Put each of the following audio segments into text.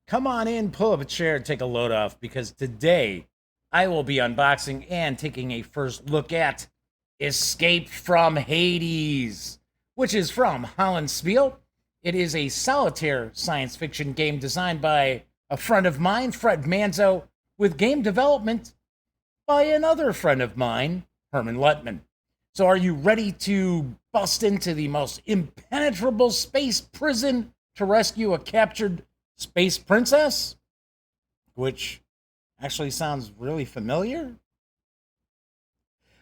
Come on in, pull up a chair, and take a load off because today I will be unboxing and taking a first look at Escape from Hades, which is from Hollandspiele. It is a solitaire science fiction game designed by a friend of mine, Fred Manzo, with game development by another friend of mine, Hermann Luttmann. So, are you ready to bust into the most impenetrable space prison to rescue a captured space princess? Which actually sounds really familiar.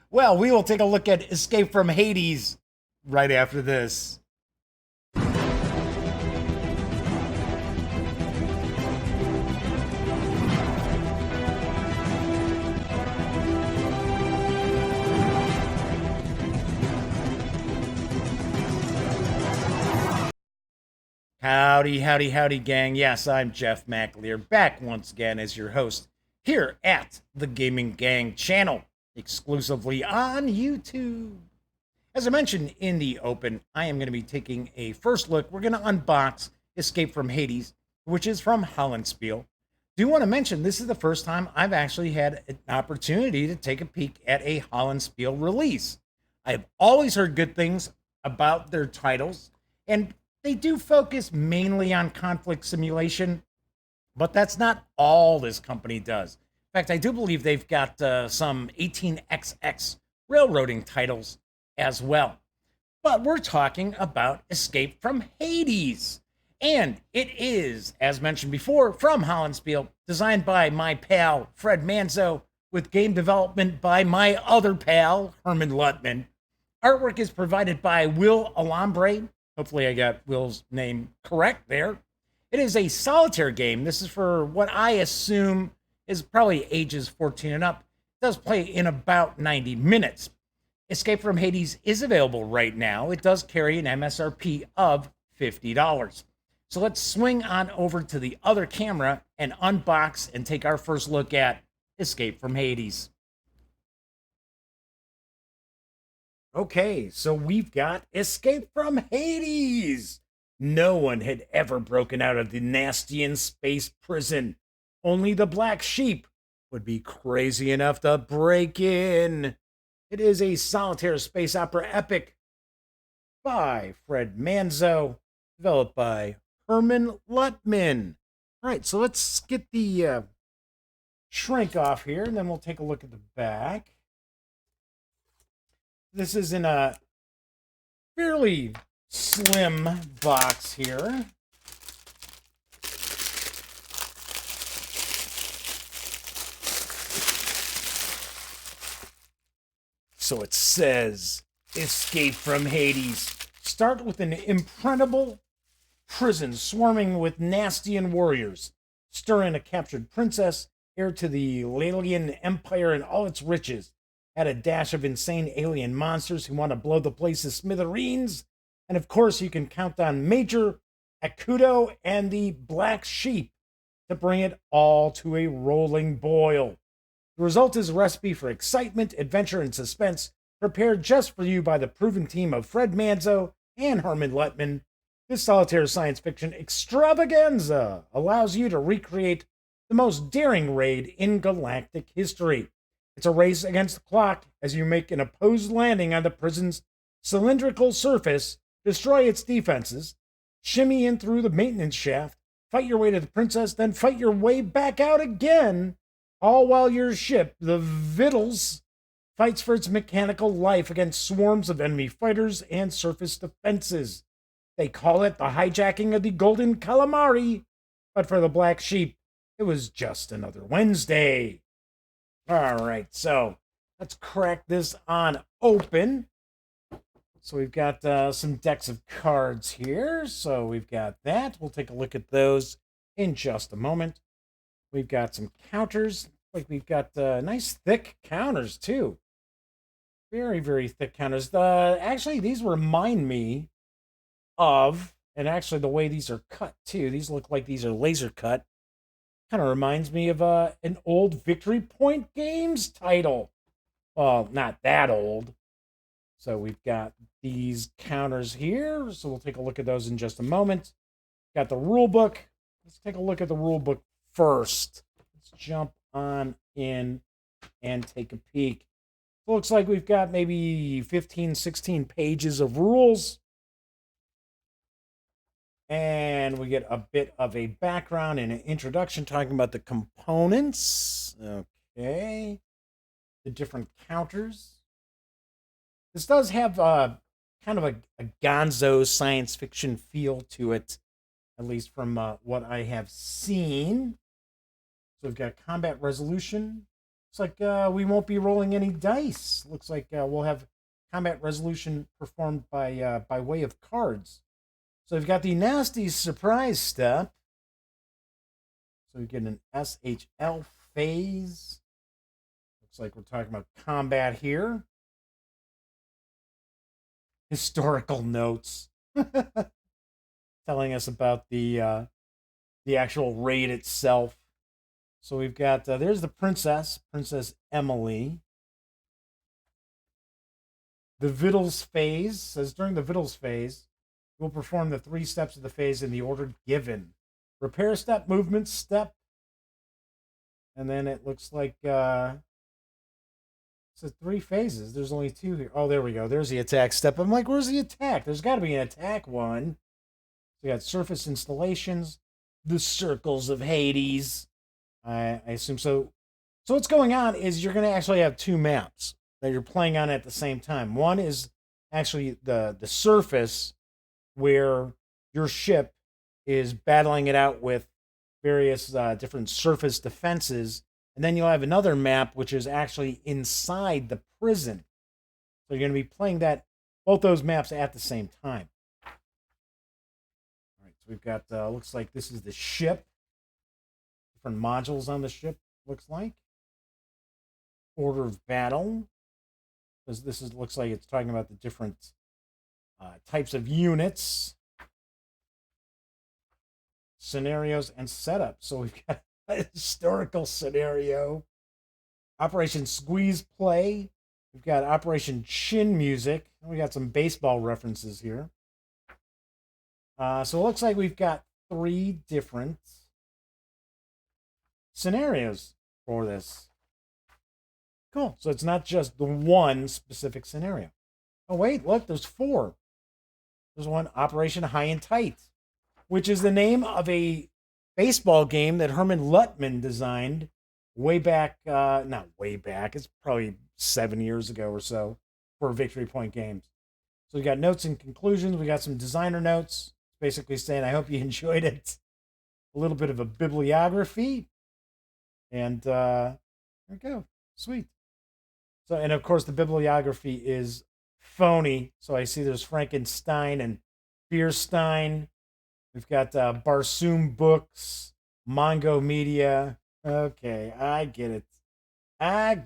Well, we will take a look at Escape from Hades right after this. Howdy, howdy, howdy, gang. Yes, I'm Jeff McAleer, back once again as your host here at the Gaming Gang channel, exclusively on YouTube. As I mentioned in the open, I am going to be taking a first look. We're going to unbox Escape from Hades, which is from Hollandspiele. Do want to mention this is the first time I've actually had an opportunity to take a peek at a Hollandspiele release. I've always heard good things about their titles, and they do focus mainly on conflict simulation, but that's not all this company does. In fact, I do believe they've got some 18xx railroading titles as well. But we're talking about Escape from Hades. And it is, as mentioned before, from Hollandspiele, designed by my pal, Fred Manzo, with game development by my other pal, Hermann Luttmann. Artwork is provided by Will Alambre. Hopefully I got Will's name correct there. It is a solitaire game. This is for what I assume is probably ages 14 and up. It does play in about 90 minutes. Escape from Hades is available right now. It does carry an MSRP of $50. So let's swing on over to the other camera and unbox and take our first look at Escape from Hades. Okay, so we've got Escape from Hades. No one had ever broken out of the Nastian space prison. Only the black sheep would be crazy enough to break in. It is a solitaire space opera epic by Fred Manzo, developed by Hermann Luttmann. All right, so let's get the shrink off here, and then we'll take a look at the back. This is in a fairly slim box here. So it says, Escape from Hades. Start with an impregnable prison swarming with Nastian warriors. Stir in a captured princess, heir to the Lalian Empire and all its riches. Add a dash of insane alien monsters who want to blow the place to smithereens. And of course, you can count on Major Akudo and the Black Sheep to bring it all to a rolling boil. The result is a recipe for excitement, adventure, and suspense, prepared just for you by the proven team of Fred Manzo and Hermann Luttmann. This solitaire science fiction extravaganza allows you to recreate the most daring raid in galactic history. It's a race against the clock as you make an opposed landing on the prison's cylindrical surface, destroy its defenses, shimmy in through the maintenance shaft, fight your way to the princess, then fight your way back out again, all while your ship, the Vittles, fights for its mechanical life against swarms of enemy fighters and surface defenses. They call it the hijacking of the Golden Calamari, but for the Black Sheep, it was just another Wednesday. All right, so let's crack this on open. So we've got some decks of cards here. So we've got that. We'll take a look at those in just a moment. We've got some counters. Like we've got nice thick counters too. Very, very thick counters. Actually, these remind me of, and actually the way these are cut too. These look like these are laser cut. Kind of reminds me of an old Victory Point Games title. Well, not that old. So we've got these counters here. So we'll take a look at those in just a moment. Got the rule book. let's take a look at the rule book first. Let's jump on in and take a peek. Looks like we've got maybe 15, 16 pages of rules. And we get a bit of a background and an introduction talking about the components. Okay. The different counters. This does have kind of a gonzo science fiction feel to it, at least from what I have seen. So we've got combat resolution. Looks like we won't be rolling any dice. Looks like we'll have combat resolution performed by way of cards. So we've got the nasty surprise step. So we get an SHL phase. Looks like we're talking about combat here. Historical notes telling us about the actual raid itself. So we've got there's the Princess Emily. The Vittles phase says during the Vittles phase, we'll perform the 3 steps of the phase in the order given. Repair step, movement step, and then it looks like it says 3 phases. There's only 2 here. Oh, there we go. There's the attack step. I'm like, where's the attack? There's got to be an attack one. So we got surface installations, the circles of Hades. I assume so. So what's going on is you're going to actually have 2 maps that you're playing on at the same time. One is actually the surface, where your ship is battling it out with various different surface defenses. And then you'll have another map, which is actually inside the prison. So you're going to be playing both those maps at the same time. All right, so we've got, looks like this is the ship. Different modules on the ship, looks like. Order of battle. Because looks like it's talking about the different types of units, scenarios, and setups. So we've got a historical scenario, Operation Squeeze Play. We've got Operation Chin Music. We got some baseball references here. So it looks like we've got 3 different scenarios for this. Cool. So it's not just the one specific scenario. Oh, wait, look, there's 4. There's one, Operation High and Tight, which is the name of a baseball game that Hermann Luttmann designed way back, not way back, it's probably 7 years ago or so, for Victory Point Games. So we got notes and conclusions. We got some designer notes, basically saying, I hope you enjoyed it. A little bit of a bibliography. And there we go. Sweet. So, and of course, the bibliography is phony. So I see there's Frankenstein and Bierstein. We've got Barsoom Books, Mongo Media. Okay, I get it. And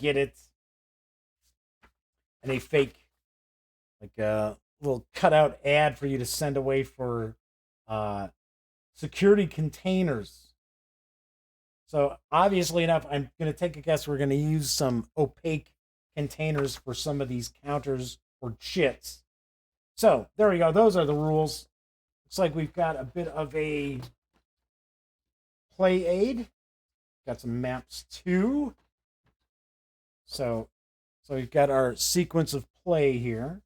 a fake, like a little cutout ad for you to send away for security containers. So obviously enough, I'm going to take a guess we're going to use some opaque containers for some of these counters or chits. So there we go. Those are the rules. Looks like we've got a bit of a play aid. Got some maps too. So we've got our sequence of play here.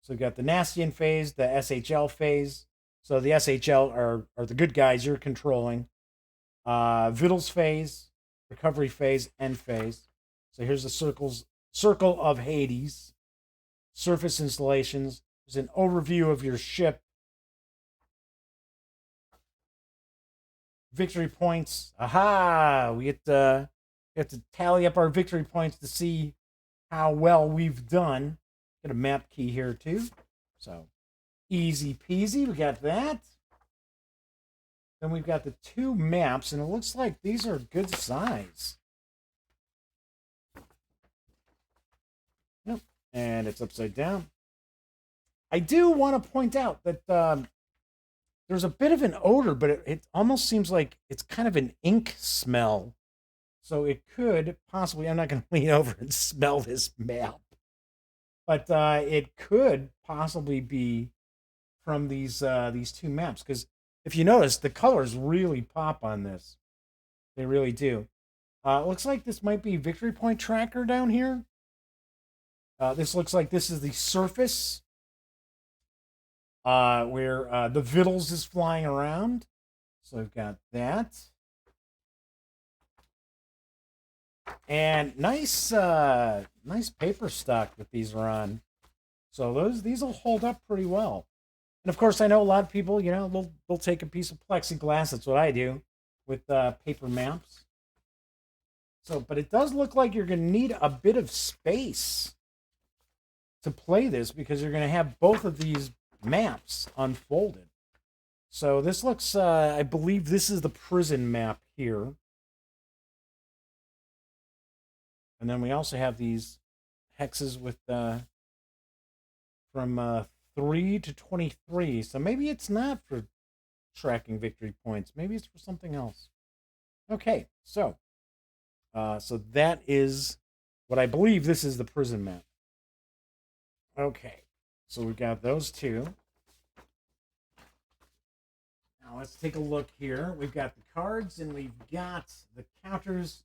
So we've got the Nastian phase, the SHL phase. So the SHL are the good guys you're controlling. Vittles phase, recovery phase, end phase. So here's the circle of Hades. Surface installations. There's an overview of your ship. Victory points. Aha! We have to tally up our victory points to see how well we've done. Get a map key here too. So easy peasy. We got that. Then we've got the 2 maps, and it looks like these are good size. Yep. And it's upside down. I do want to point out that there's a bit of an odor, but it almost seems like it's kind of an ink smell. So it could possibly, I'm not going to lean over and smell this map, but it could possibly be from these 2 maps, because if you notice, the colors really pop on this. They really do. Looks like this might be victory point tracker down here. This looks like this is the surface where the Vittles is flying around. So I've got that. And nice nice paper stock that these are on. So these will hold up pretty well. And of course, I know a lot of people, you know, they'll take a piece of plexiglass. That's what I do with paper maps. So, but it does look like you're going to need a bit of space to play this because you're going to have both of these maps unfolded. So this looks, I believe this is the prison map here. And then we also have these hexes with from 3 to 23. So maybe it's not for tracking victory points. Maybe it's for something else. Okay, so so that is what I believe this is the prison map. Okay, so we've got those two. Now let's take a look here. We've got the cards and we've got the counters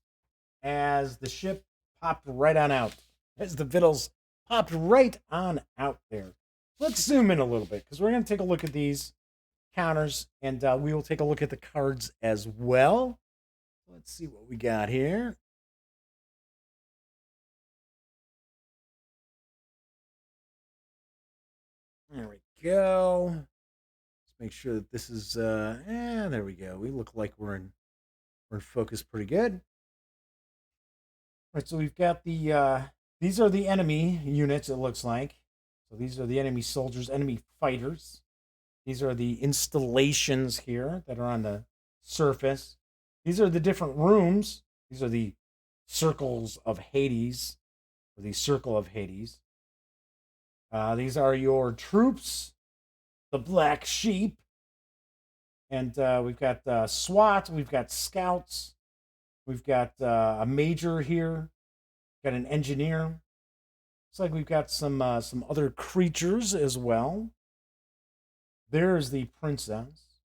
as the ship popped right on out. As the Vittles popped right on out there. Let's zoom in a little bit because we're going to take a look at these counters and we will take a look at the cards as well. Let's see what we got here. There we go. Let's make sure that this is there we go. We look like we're in focus pretty good. All right, so we've got the these are the enemy units, it looks like. So these are the enemy soldiers, enemy fighters. These are the installations here that are on the surface. These are the different rooms. These are the circles of Hades, or the circle of Hades. These are your troops, the black sheep. And we've got SWAT, we've got scouts, we've got a major here, got an engineer. Looks like we've got some other creatures as well. There's the princess.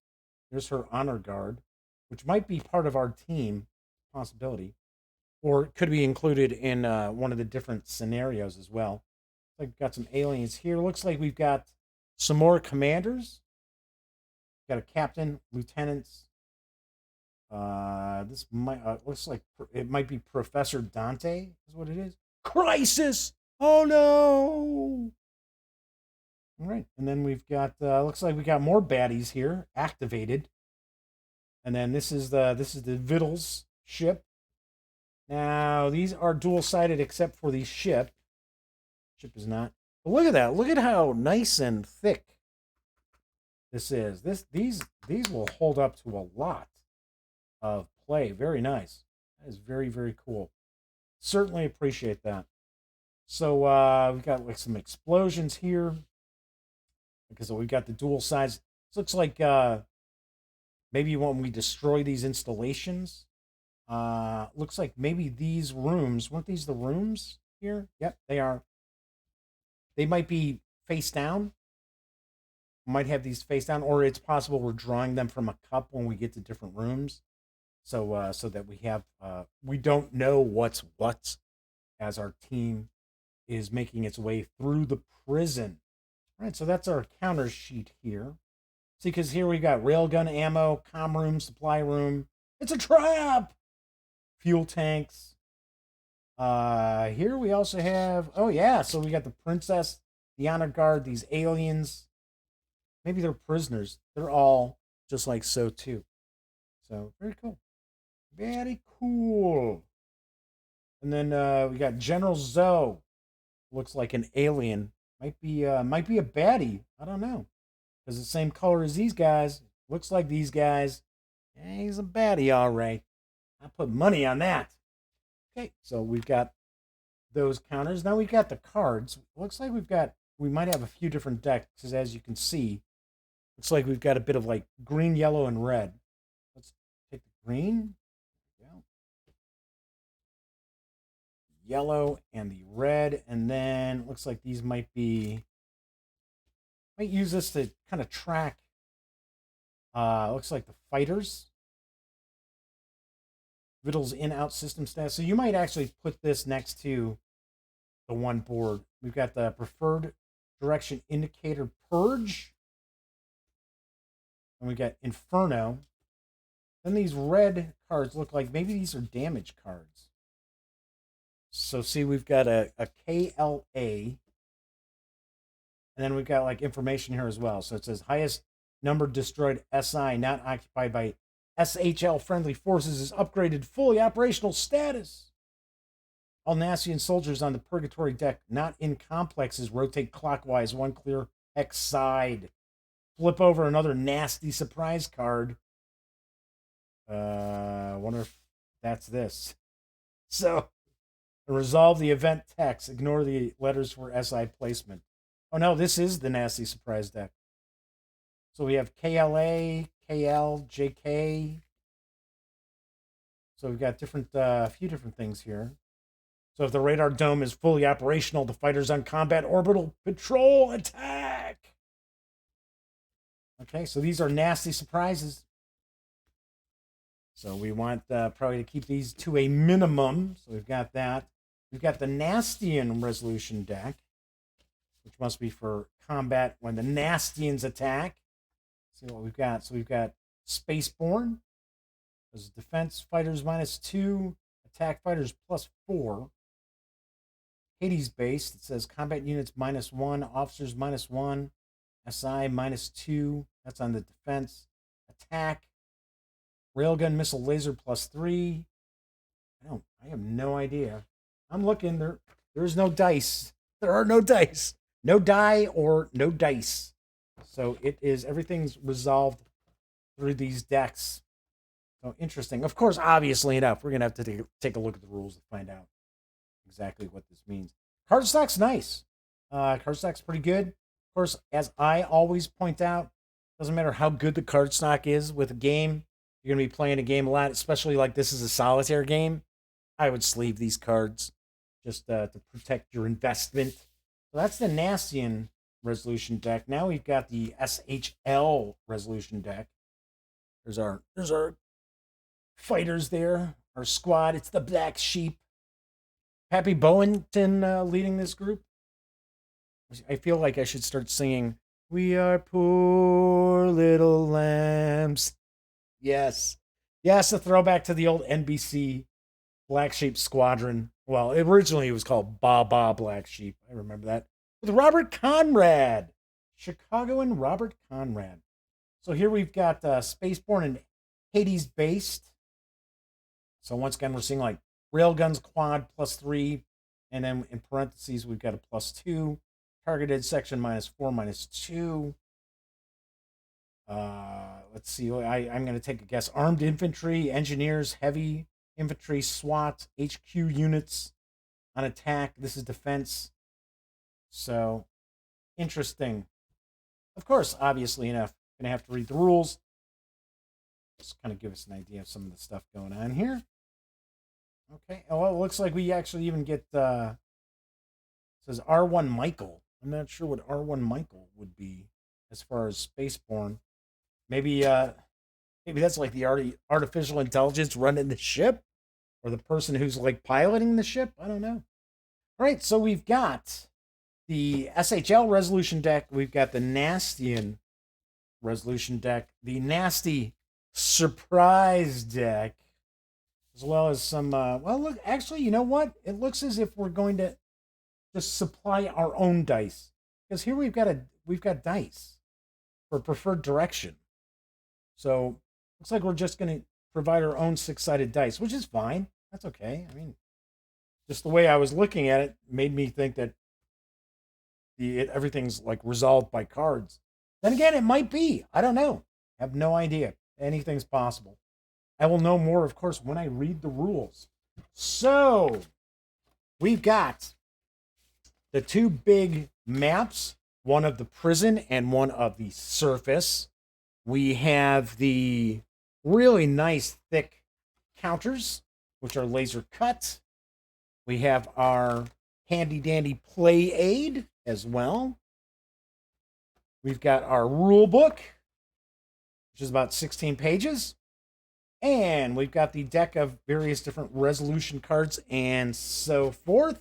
There's her honor guard, which might be part of our team, possibility, or it could be included in one of the different scenarios as well. Like we've got some aliens here. Looks like we've got some more commanders. Got a captain, lieutenants. This might looks like it might be Professor Dante. Is what it is. Crisis! Oh no! All right, and then we've got looks like we got more baddies here activated. And then this is the Vittles ship. Now these are dual-sided except for the ship. Ship is not. But look at that! Look at how nice and thick this is. These will hold up to a lot of play. Very nice. That is very, very cool. Certainly appreciate that. So we've got like some explosions here. Because we've got the dual sides. This looks like maybe when we destroy these installations, looks like maybe these rooms, weren't these the rooms here? Yep, they are. They might be face down. Might have these face down, or it's possible we're drawing them from a cup when we get to different rooms. So so that we have we don't know what's what as our team is making its way through the prison. All right, so that's our counter sheet here. See, because here we got railgun ammo, comm room, supply room. It's a trap! Fuel tanks. Here we also have, oh yeah, so we got the princess, the honor guard, these aliens. Maybe they're prisoners. They're all just like so too. So very cool. Very cool. And then we got General Zoe. Looks like an alien. Might be a baddie. I don't know. Because the same color as these guys. Looks like these guys. Yeah, he's a baddie, all right. I put money on that. Okay, so we've got those counters. Now we've got the cards. Looks like we might have a few different decks, as you can see. Looks like we've got a bit of like green, yellow, and red. Let's take the green. Yellow and the red, and then looks like these might use this to kind of track Looks like the fighters. Vittles in-out system stats. So you might actually put this next to the one board. We've got the preferred direction indicator purge. And we got Inferno. Then these red cards look like maybe these are damage cards. So see, we've got a KLA. And then we've got like information here as well. So it says highest number destroyed SI not occupied by SHL friendly forces is upgraded fully operational status. All Nastian soldiers on the Purgatory deck not in complexes rotate clockwise one clear hex side. Flip over another nasty surprise card. I wonder if that's this. So, resolve the event text. Ignore the letters for SI placement. Oh no, this is the nasty surprise deck. So we have KLA, KL, JK. So we've got different, a few different things here. So if the radar dome is fully operational, the fighter's on combat orbital patrol attack. Okay, so these are nasty surprises. So we want probably to keep these to a minimum. So we've got that. We've got the Nastian resolution deck, which must be for combat when the Nastians attack. Let's see what we've got. So we've got Spaceborne. There's defense fighters -2, attack fighters +4. Hades based. It says combat units -1, officers -1, SI -2. That's on the defense. Attack. Railgun missile laser +3. I have no idea. I'm looking there. There's no dice. There are no dice. No die or no dice. So it is everything's resolved through these decks. So interesting. Of course, obviously enough, we're gonna have to take a look at the rules to find out exactly what this means. Cardstock's nice. Cardstock's pretty good. Of course, as I always point out, doesn't matter how good the cardstock is with a game. You're going to be playing a game a lot, especially like this is a solitaire game. I would sleeve these cards just to protect your investment. So that's the Nastian resolution deck. Now we've got the SHL resolution deck. There's our fighters there, our squad. It's the Black Sheep. Happy Bowenton leading this group. I feel like I should start singing, "We are poor little lambs." Yes. Yes, a throwback to the old NBC Black Sheep Squadron. Well, originally it was called Ba Black Sheep. I remember that. With Robert Conrad. Chicagoan Robert Conrad. So here we've got Spaceborne and Hades based. So once again, we're seeing like Railguns Quad +3. And then in parentheses, we've got a +2. Targeted section -4, -2. Let's see. I'm going to take a guess. Armed infantry, engineers, heavy infantry, SWAT, HQ units on attack. This is defense. So, interesting. Of course, obviously enough, going to have to read the rules. Just kind of give us an idea of some of the stuff going on here. Okay. Oh, well, it looks like we actually even get, it says R1 Michael. I'm not sure what R1 Michael would be as far as Spaceborne. Maybe that's like the artificial intelligence running the ship, or the person who's like piloting the ship. I don't know. All right, so we've got the SHL resolution deck. We've got the Nastian resolution deck, the nasty surprise deck, as well as some. Well, look, actually, you know what? It looks as if we're going to just supply our own dice, because here we've got dice for preferred direction. So looks like we're just going to provide our own 6-sided dice, which is fine. That's okay. I mean, just the way I was looking at it made me think that everything's like resolved by cards. Then again, it might be. I don't know. I have no idea. Anything's possible. I will know more, of course, when I read the rules. So we've got the two big maps, one of the prison and one of the surface. We have the really nice thick counters, which are laser cut. We have our handy dandy play aid as well. We've got our rule book, which is about 16 pages. And we've got the deck of various different resolution cards and so forth.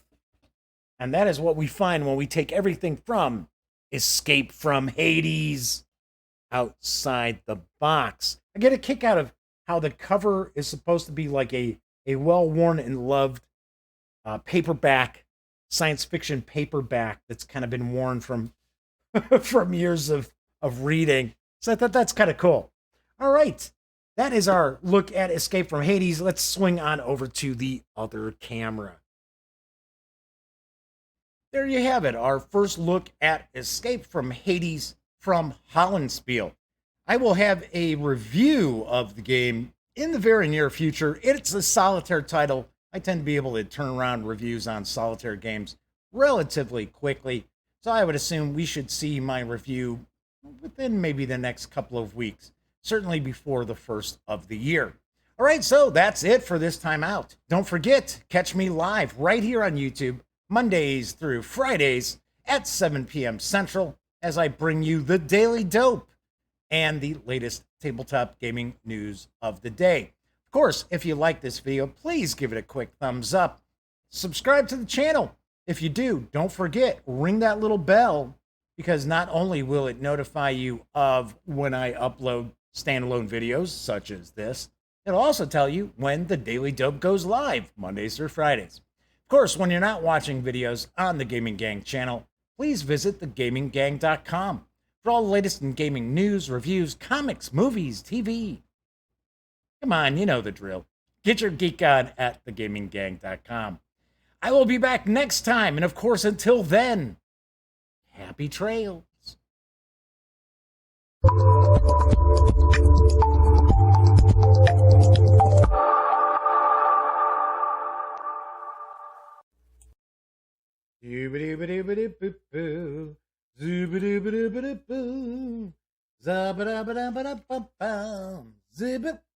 And that is what we find when we take everything from Escape from Hades outside the box. I get a kick out of how the cover is supposed to be like a well-worn and loved paperback, science fiction paperback that's kind of been worn from from years of reading. So I thought that's kind of cool. All right. That is our look at Escape from Hades. Let's swing on over to the other camera. There you have it, our first look at Escape from Hades from Hollandspiele. I will have a review of the game in the very near future. It's a solitaire title. I tend to be able to turn around reviews on solitaire games relatively quickly, so I would assume we should see my review within maybe the next couple of weeks. Certainly before the first of the year. All right, so that's it for this time out. Don't forget, catch me live right here on YouTube, Mondays through Fridays at 7 p.m. Central, as I bring you the Daily Dope and the latest tabletop gaming news of the day. Of course, if you like this video, please give it a quick thumbs up. Subscribe to the channel. If you do, don't forget, ring that little bell, because not only will it notify you of when I upload standalone videos such as this, it'll also tell you when the Daily Dope goes live, Mondays through Fridays. Of course, when you're not watching videos on the Gaming Gang channel, please visit thegaminggang.com for all the latest in gaming news, reviews, comics, movies, TV. Come on, you know the drill. Get your geek on at thegaminggang.com. I will be back next time, and of course, until then, happy trails.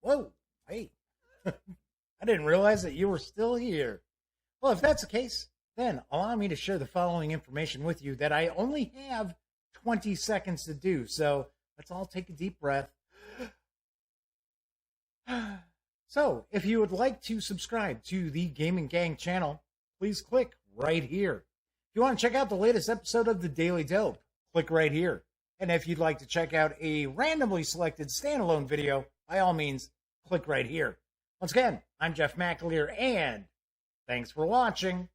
Whoa, hey. I didn't realize that you were still here. Well, if that's the case, then allow me to share the following information with you that I only have 20 seconds to do. So let's all take a deep breath. So if you would like to subscribe to the Gaming Gang channel, please click right here. If you want to check out the latest episode of the Daily Dope, click right here. And if you'd like to check out a randomly selected standalone video, by all means, click right here. Once again, I'm Jeff McAleer, and thanks for watching.